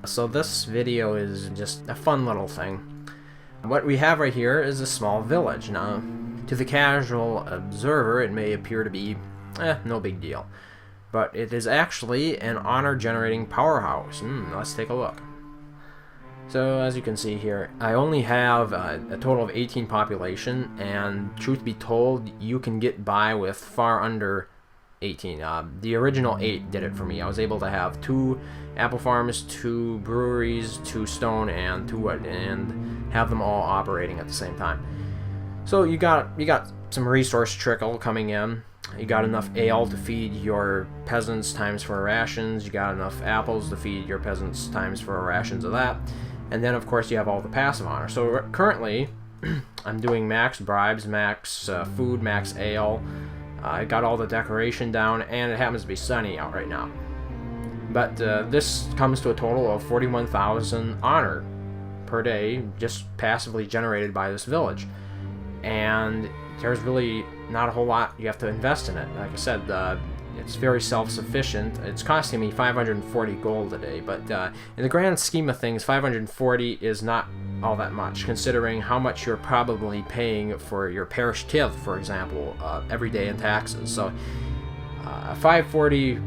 So this video is just a fun little thing. What we have right here is a small village. Now, to the casual observer, it may appear to be, no big deal. But it is actually an honor-generating powerhouse. Let's take a look. So, as you can see here, I only have a total of 18 population, and truth be told, you can get by with far under 18. The original 8 did it for me. I was able to have 2 apple farms, 2 breweries, 2 stone, and 2 wood, and have them all operating at the same time. So you got some resource trickle coming in. You got enough ale to feed your peasants times 4 rations. You got enough apples to feed your peasants times 4 rations of that. And then of course you have all the passive honor. So currently I'm doing max bribes, max food, max ale. I got all the decoration down, and it happens to be sunny out right now. But this comes to a total of 41,000 honor per day, just passively generated by this village. And there's really not a whole lot you have to invest in it. Like I said, it's very self-sufficient. It's costing me 540 gold a day, but in the grand scheme of things, 540 is not all that much, considering how much you're probably paying for your parish tithe, for example, every day in taxes. So a 540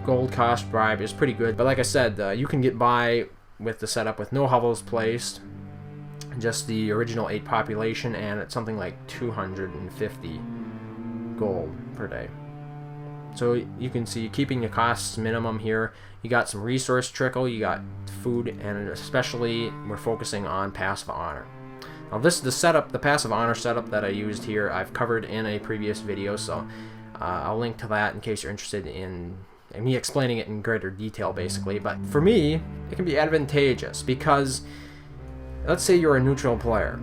gold cost bribe is pretty good, but like I said, you can get by with the setup with no hovels placed, just the original 8 population, and it's something like 250 gold per day. So you can see, keeping the costs minimum here. You got some resource trickle, you got food, and especially we're focusing on passive honor. Now this, the passive honor setup that I used here, I've covered in a previous video, so I'll link to that in case you're interested in me explaining it in greater detail, basically. But for me, it can be advantageous because, let's say you're a neutral player.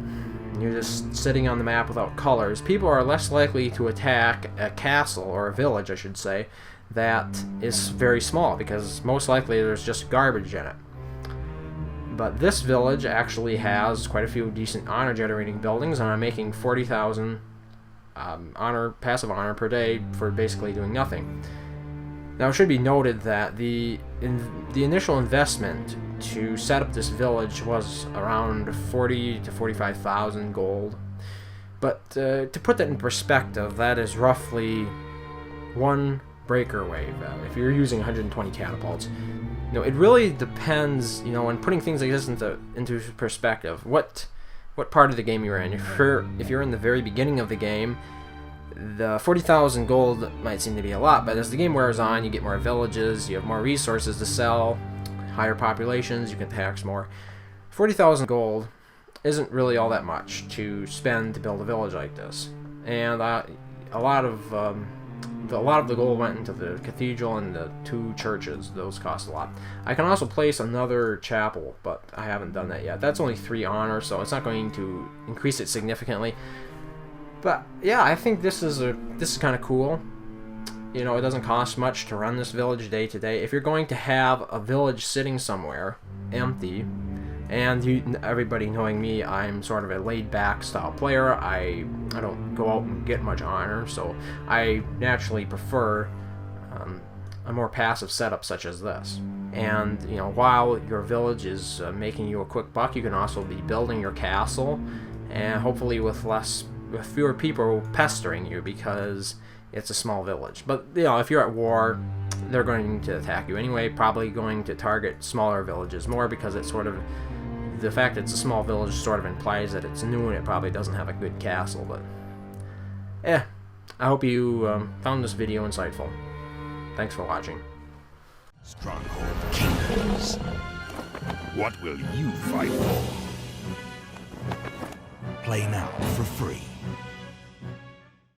You're just sitting on the map without colors. People are less likely to attack a castle, or a village I should say, that is very small, because most likely there's just garbage in it. But this village actually has quite a few decent honor generating buildings, and I'm making 40,000 passive honor per day for basically doing nothing. Now it should be noted that the initial investment to set up this village was around 40 to 45,000 gold. But to put that in perspective, that is roughly 1 breaker wave if you're using 120 catapults. It really depends, when putting things like this into perspective, what part of the game you're in. If you're in the very beginning of the game, the 40,000 gold might seem to be a lot, but as the game wears on, you get more villages, you have more resources to sell, higher populations, you can tax more. 40,000 gold isn't really all that much to spend to build a village like this, and a lot of the gold went into the cathedral and the 2 churches. Those cost a lot. I can also place another chapel, but I haven't done that yet. That's only 3 honor, so it's not going to increase it significantly. But yeah, I think this is kind of cool. It doesn't cost much to run this village day to day. If you're going to have a village sitting somewhere empty, and everybody knowing me, I'm sort of a laid-back style player. I don't go out and get much honor, so I naturally prefer a more passive setup such as this. And while your village is making you a quick buck, you can also be building your castle, and hopefully with fewer people pestering you, because it's a small village. But if you're at war, they're going to attack you anyway, probably going to target smaller villages more, because it's sort of, the fact that it's a small village sort of implies that it's new and it probably doesn't have a good castle. But I hope you found this video insightful. Thanks for watching. Stronghold Kingdoms. What will you fight for? Play now for free.